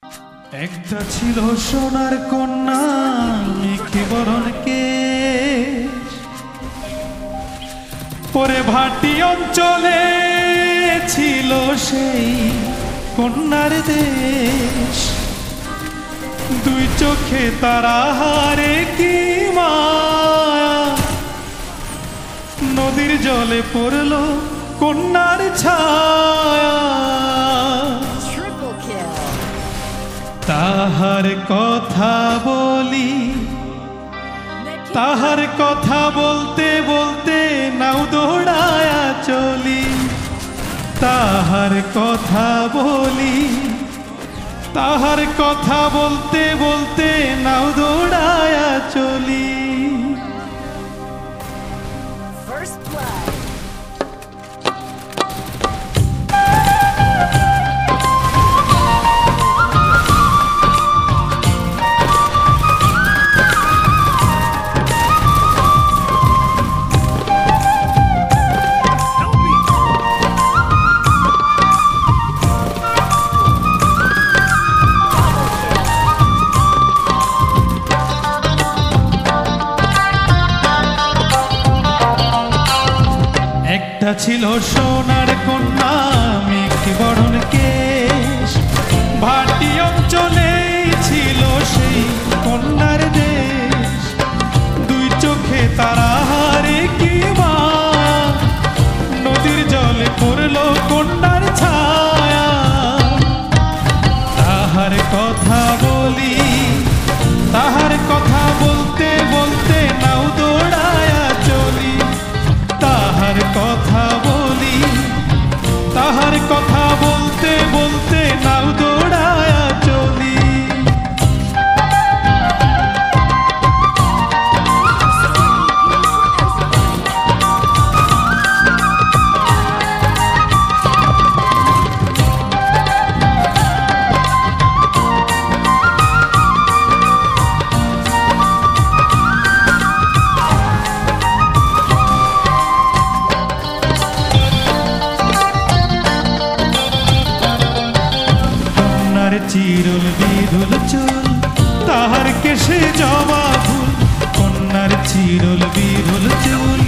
একটা ছিল সোনার কন্যা মেঘে বরণ কেশ, পরে ভাটি অঞ্চলে ছিল সেই কন্যার দেশ। দুই চোখে তারা হারে কি মায়া, নদীর জলে পড়ল কন্যার ছায়া। তাহার কথা বলি, তাহার কথা বলতে বলতে নাও দৌড়ায়া চলি। তাহার কথা বলি, তাহার কথা বলতে বলতে নাও দৌড়ায়া চলি। একটা ছিল সোনার কন্যা মেঘে বরণ কেশ, ভাটি অঞ্চলে ছিল সেই কন্যার দেশ। দুই চোখে তারা হারে কি মায়া, নদীর জলে পড়ল কন্যার ছায়া। তাহার কথা বলি, তাহার কথা বলতে বলতে নাও দৌড়ায়া চলি। তাহার কথা বলি, তাহার কথা বলতে বলতে নাও দৌড়ায়া চলি। চিরুল বিরুল চুল, তাহার কেশে জবা ফুল। কন্যার চিরুল বিরুল চুল,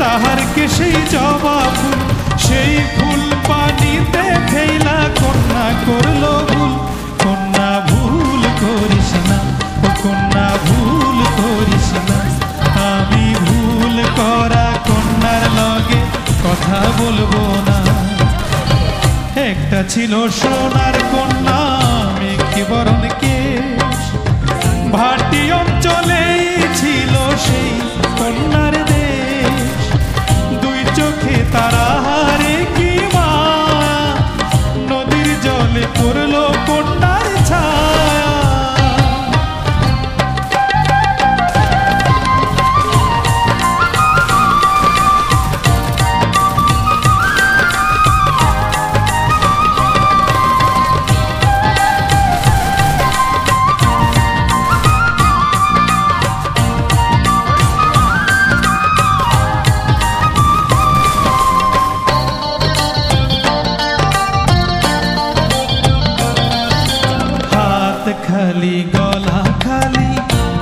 তাহার কেশে জবা ফুল। সেই ফুল পানিতে ফেলা কন্যা করল ভুল। কন্যা ভুল করিস না, ও কন্যা ভুল করিস না। আমি ভুল করা কন্যার লগে কথা বলবো না। একটা ছিল সোনার কন্যা মেঘে বরণ কেশ, ভাটি অঞ্চলে ছিল সেই কন্যার দেশ। দুই চোখে তারা হারে কি মায়া, নদীর জলে পড়ল কন্যার ছায়া। খালি গলা খালি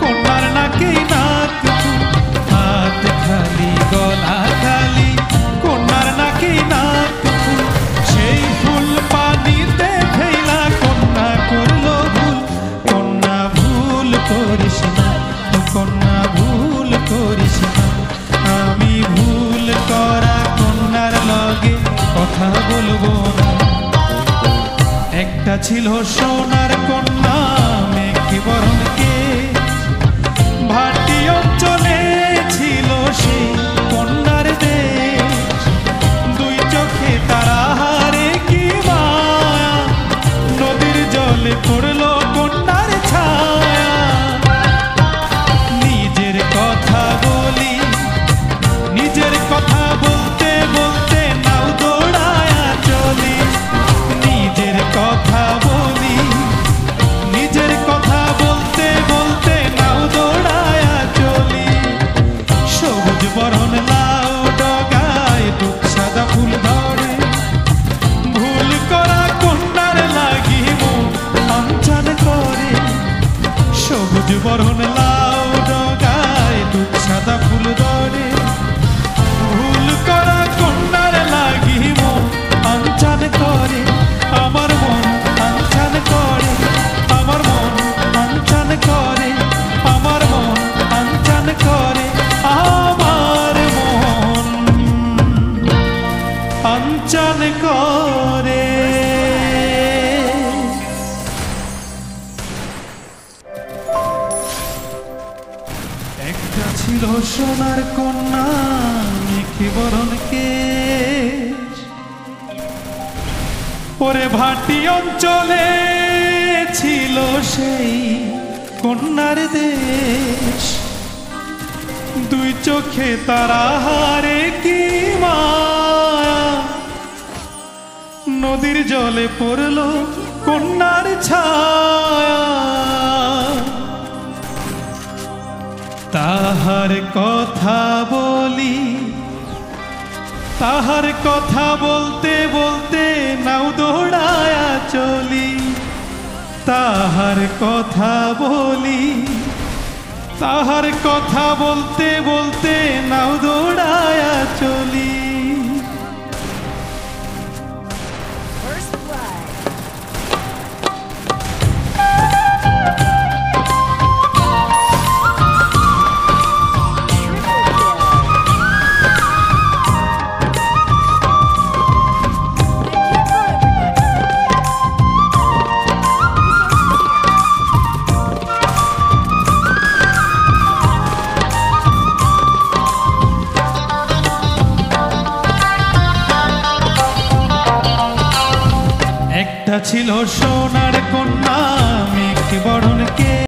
কন্যার নাকে নাক ফুল। হাত খালি গলা খালি কন্যার নাকে নাক ফুল। সেই ফুল পানিতে ফেলা কন্যা করল ভুল। কন্যা ভুল করিস না, কন্যা ভুল করিস না। আমি ভুল করা কন্যার লগে কথা বলবো না। একটা ছিল সোনার কন্যা মেঘে বরণ কেশ, ভাটি অঞ্চলে ছিল সেই কন্যার দেশ। দুই চোখে তারা হারে কি মায়া, নদীর জলে পড়ল কন্যার ছায়া। নিজের কথা বলি, নিজের কথা বলতে বলতে নাও দৌড়ায়া চলি। নিজের কথা বলি, নিজের কথা বলতে বলতে নাও দৌড়ায়া চলি। সবুজ বরণ লাউ ডগায় দুঃখ সাদা ফুল ধরে, ভুল করা কন্যার লাগিব সবুজ বরণ লাউ ডগায় দুধ সাদা ফুল ধরে ভুল করা কন্যার লাগি মন আনচান করে আমার মন আনচান করে আমার মন আনচান করে আমার মন আনচান করে আমার মন আনচান করে। একটা ছিল সোনার কন্যা মেখে বরণ কেশ ওরে ভাটি অঞ্চলে ছিল সেই কন্যার দেশ দুই চোখে তারা হারে কি মায়া নদীর জলে পড়ল কন্যার ছায়া তাহার কথা বলি তাহার কথা বলতে বলতে নাও দৌড়ায়া চলি তাহার কথা বলি তাহার কথা বলতে বলতে নাও দৌড়ায়া চলি। First blood. একটা ছিল সোনা